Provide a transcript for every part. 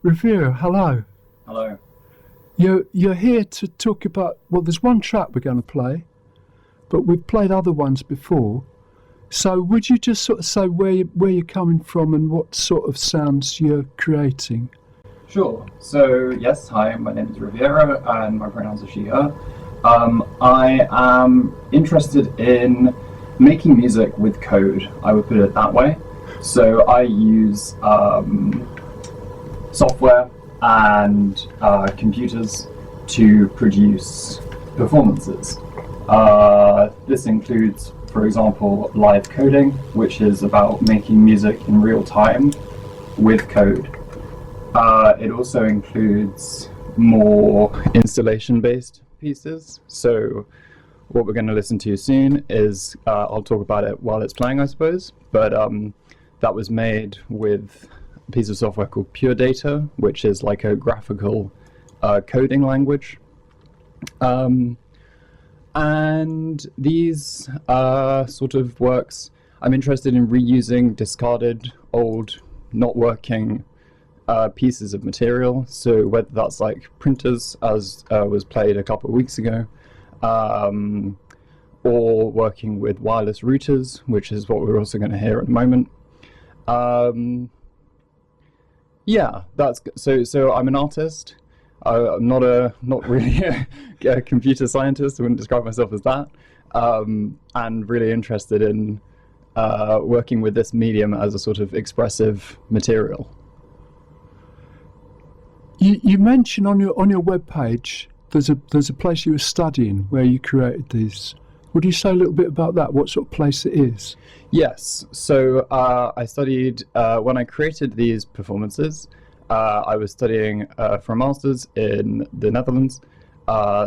Riviera, hello. Hello. You're here to talk about, well, there's one track we're going to play, but we've played other ones before. So would you just sort of say where you're coming from and what sort of sounds you're creating? Sure. So, yes, hi, my name is Riviera and my pronouns are she, her. I am interested in making music with code, I would put it that way. So I use software and computers to produce performances. This includes, for example, live coding, which is about making music in real time with code. It also includes more installation-based pieces. So what we're going to listen to soon is, I'll talk about it while it's playing, I suppose, but that was made with a piece of software called Pure Data, which is like a graphical coding language. And these sort of works, I'm interested in reusing discarded, old, not working pieces of material. So whether that's like printers, as was played a couple of weeks ago, or working with wireless routers, which is what we're also going to hear in a moment. Yeah, that's so I'm an artist. I'm not really a computer scientist. I wouldn't describe myself as that. And really interested in working with this medium as a sort of expressive material. You mentioned on your webpage there's a place you were studying where you created these. Would you say a little bit about that? What sort of place it is? Yes. So I studied when I created these performances. I was studying for a master's in the Netherlands.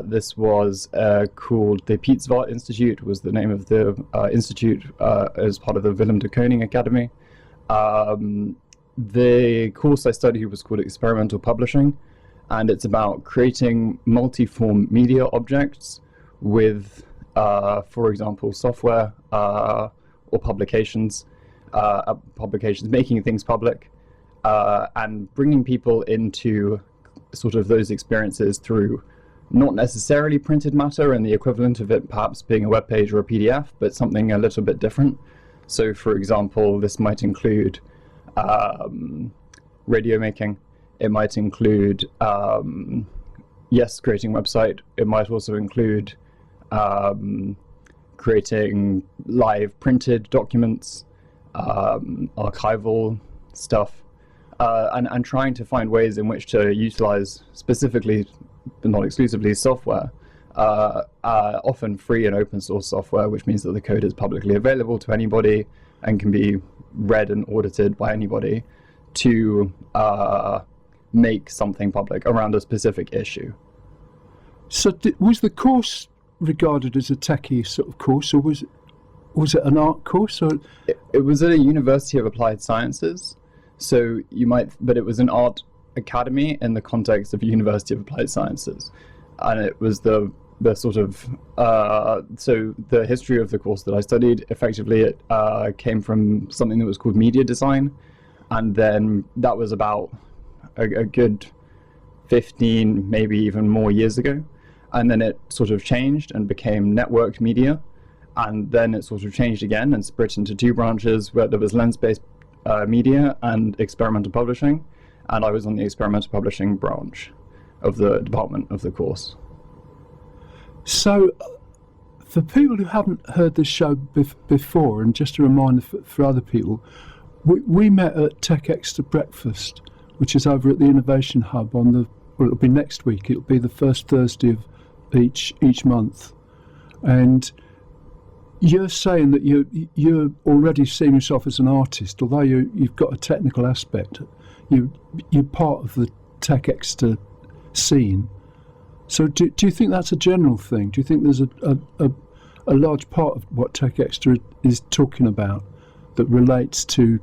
This was called the Piet Zwart Institute, was the name of the institute as part of the Willem de Koning Academy. The course I studied was called Experimental Publishing, and it's about creating multi-form media objects with, for example, software or publications, making things public, and bringing people into sort of those experiences through not necessarily printed matter and the equivalent of it perhaps being a web page or a PDF, but something a little bit different. So, for example, this might include radio making. It might include, creating a website. It might also include creating live printed documents, archival stuff, and trying to find ways in which to utilize specifically, but not exclusively, software, often free and open source software, which means that the code is publicly available to anybody and can be read and audited by anybody to make something public around a specific issue. So was the course regarded as a techie sort of course, or was it an art course? Or it was at a University of Applied Sciences, so but it was an art academy in the context of University of Applied Sciences, and it was the sort of so the history of the course that I studied, effectively it came from something that was called media design, and then that was about a good 15, maybe even more years ago, and then it sort of changed and became networked media, and then it sort of changed again and split into two branches where there was lens-based media and experimental publishing, and I was on the experimental publishing branch of the department of the course. So, for people who haven't heard this show before, and just a reminder for other people, we met at Tech Extra Breakfast, which is over at the Innovation Hub it'll be next week. It'll be the first Thursday of each month, and you're saying that you're already seeing yourself as an artist, although you've got a technical aspect. You're part of the Tech Extra scene. So do you think that's a general thing? Do you think there's a large part of what Tech Extra is talking about that relates to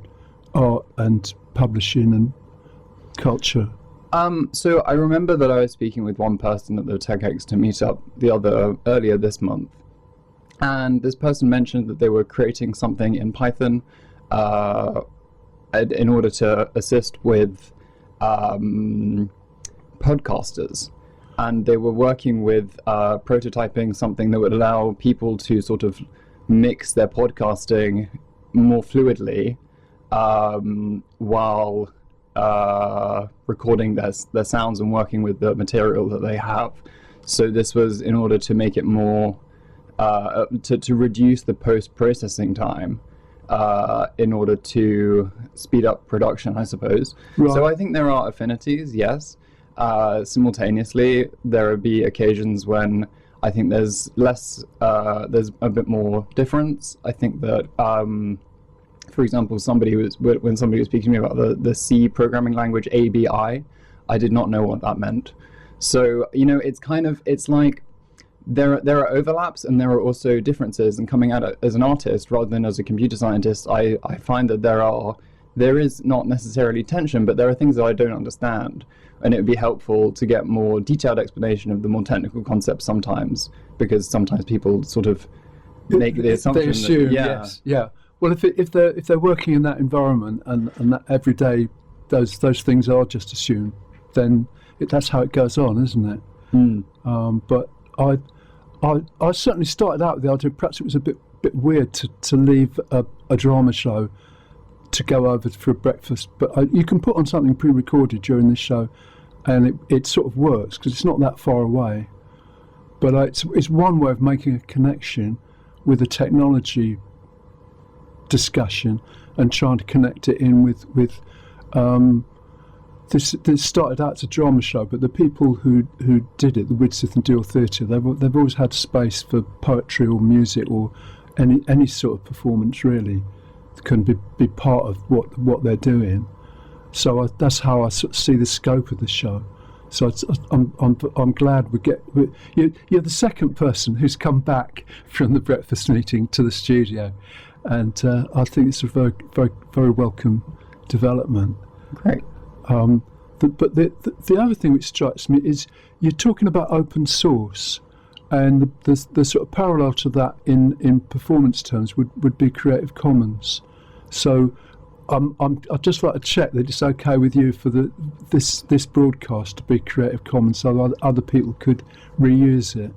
art and publishing and culture? So I remember that I was speaking with one person at the Tech Extra meetup earlier this month, and this person mentioned that they were creating something in Python in order to assist with podcasters, and they were working with prototyping something that would allow people to sort of mix their podcasting more fluidly while recording their sounds and working with the material that they have. So this was in order to make it more to reduce the post-processing time in order to speed up production, I suppose. Right. So I think there are affinities, yes. Simultaneously, there will be occasions when I think there's there's a bit more difference. I think that, for example, when somebody was speaking to me about the C programming language ABI, I did not know what that meant. So, it's like there are overlaps and there are also differences, and coming at it as an artist rather than as a computer scientist, I find that there is not necessarily tension, but there are things that I don't understand, and it would be helpful to get more detailed explanation of the more technical concepts sometimes, because sometimes people sort of make the assumption they assume, that, yes, yeah. Well, if they're working in that environment and that every day those things are just assumed, then that's how it goes on, isn't it? But I certainly started out with the idea. Perhaps it was a bit weird to leave a drama show to go over for a breakfast, but you can put on something pre-recorded during this show, and it sort of works because it's not that far away. But it's one way of making a connection with a technology discussion and trying to connect it in with this started out as a drama show, but the people who did it, the Widsith and Deal Theatre, they've always had space for poetry or music or any sort of performance really can be part of what they're doing. So that's how I sort of see the scope of the show. So I'm glad you're the second person who's come back from the breakfast meeting to the studio, and I think it's a very very very welcome development. Great. But the other thing which strikes me is you're talking about open source, and the sort of parallel to that in performance terms would be Creative Commons. So I'd just like to check that it's okay with you for this broadcast to be Creative Commons, so other people could reuse it.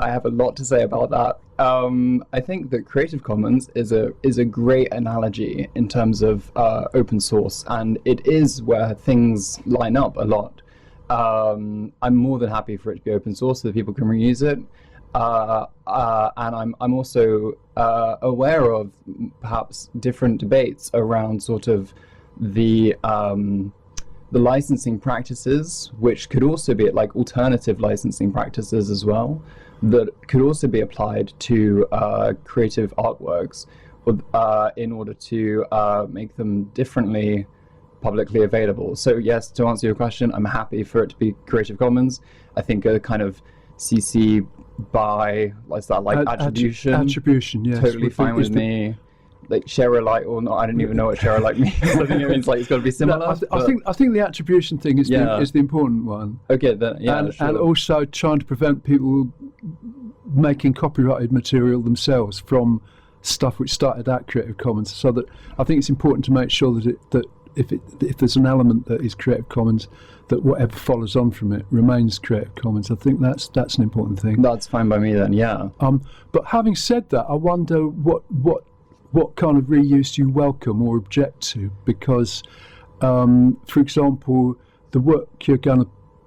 I have a lot to say about that. I think that Creative Commons is a great analogy in terms of open source, and it is where things line up a lot. I'm more than happy for it to be open source so that people can reuse it. And I'm also aware of perhaps different debates around sort of the licensing practices, which could also be like alternative licensing practices as well, that could also be applied to creative artworks in order to make them differently publicly available. So yes, to answer your question, I'm happy for it to be Creative Commons. I think a kind of CC BY, like attribution. Attribution, yes. Totally fine with me. Like share alike or not, I don't even know what share alike means. I think it means like it's got to be similar. No, I think the attribution thing is the important one. Okay, then and also trying to prevent people making copyrighted material themselves from stuff which started at Creative Commons. So that I think it's important to make sure that if there's an element that is Creative Commons, that whatever follows on from it remains Creative Commons. I think that's an important thing. That's fine by me then. Yeah. But having said that, I wonder what kind of reuse you welcome or object to, because, for example, the work you're going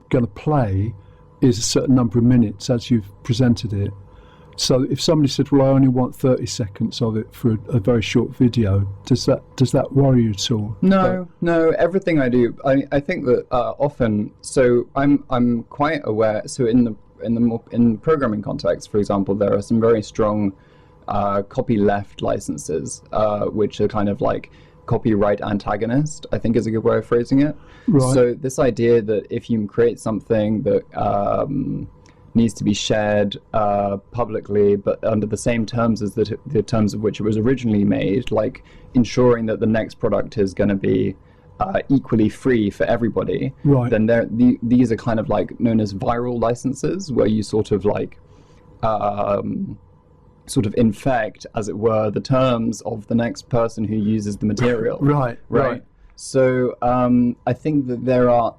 to play is a certain number of minutes as you've presented it. So if somebody said, "Well, I only want 30 seconds of it for a very short video," does that worry you at all? No. Everything I do, I think that often. So I'm quite aware. So in programming context, for example, there are some very strong copyleft licenses, which are kind of like copyright antagonist, I think is a good way of phrasing it. Right. So this idea that if you create something that needs to be shared publicly, but under the same terms as the terms of which it was originally made, like ensuring that the next product is going to be equally free for everybody, right. Then these are kind of like known as viral licenses, where you sort of like sort of infect, as it were, the terms of the next person who uses the material. Right. So I think that there are,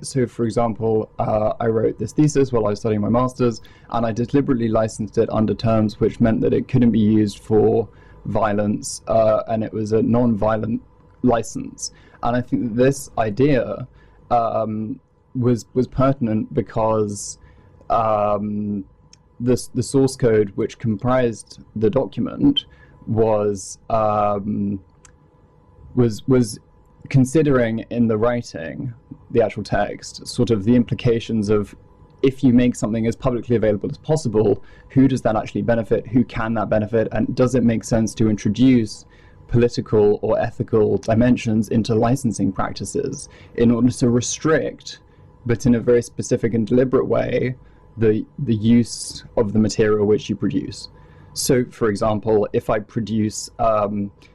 so for example, I wrote this thesis while I was studying my master's, and I deliberately licensed it under terms which meant that it couldn't be used for violence, and it was a non-violent license. And I think that this idea was pertinent because the source code which comprised the document was considering in the writing, the actual text, sort of the implications of, if you make something as publicly available as possible, who does that actually benefit? Who can that benefit? And does it make sense to introduce political or ethical dimensions into licensing practices in order to restrict, but in a very specific and deliberate way, the use of the material which you produce? So, for example, if I produce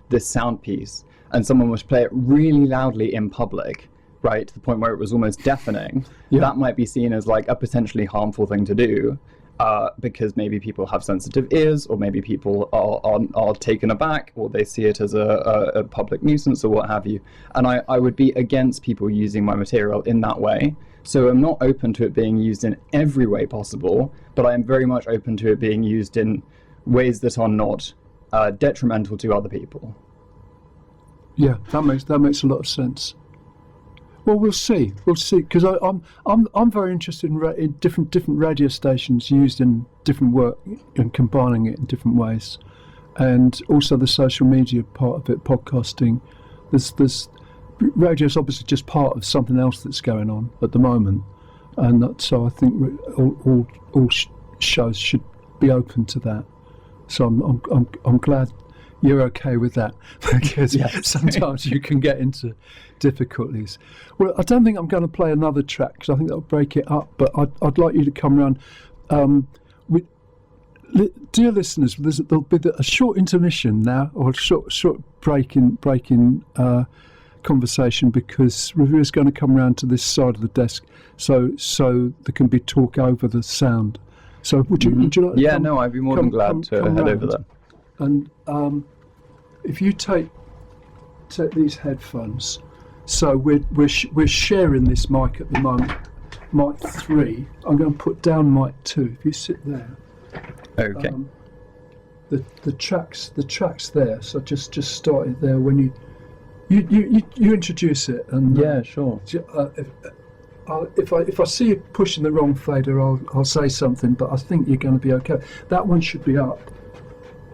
this sound piece and someone was to play it really loudly in public, right, to the point where it was almost deafening, that might be seen as like a potentially harmful thing to do, because maybe people have sensitive ears, or maybe people are taken aback, or they see it as a public nuisance, or what have you. And I would be against people using my material in that way. So I'm not open to it being used in every way possible, but I am very much open to it being used in ways that are not detrimental to other people. Yeah, that makes a lot of sense. Well, we'll see, because I'm very interested in different radio stations used in different work and combining it in different ways, and also the social media part of it, podcasting. There's radio's obviously just part of something else that's going on at the moment, and so I think all shows should be open to that. So I'm glad you're okay with that, because sometimes you can get into difficulties. Well, I don't think I'm going to play another track because I think that'll break it up, but I'd like you to come round. Dear listeners, there'll be a short intermission now, or a short break in conversation, because Riviera's going to come round to this side of the desk, so there can be talk over the sound. So would you like to Yeah, no, I'd be more than glad to head over there. And if you take these headphones, so we're sharing this mic at the moment, mic 3. I'm going to put down mic 2. If you sit there. Okay. The tracks there. So just start it there when you introduce it, and yeah, sure. If I see you pushing the wrong fader, I'll say something, but I think you're going to be okay. That one should be up.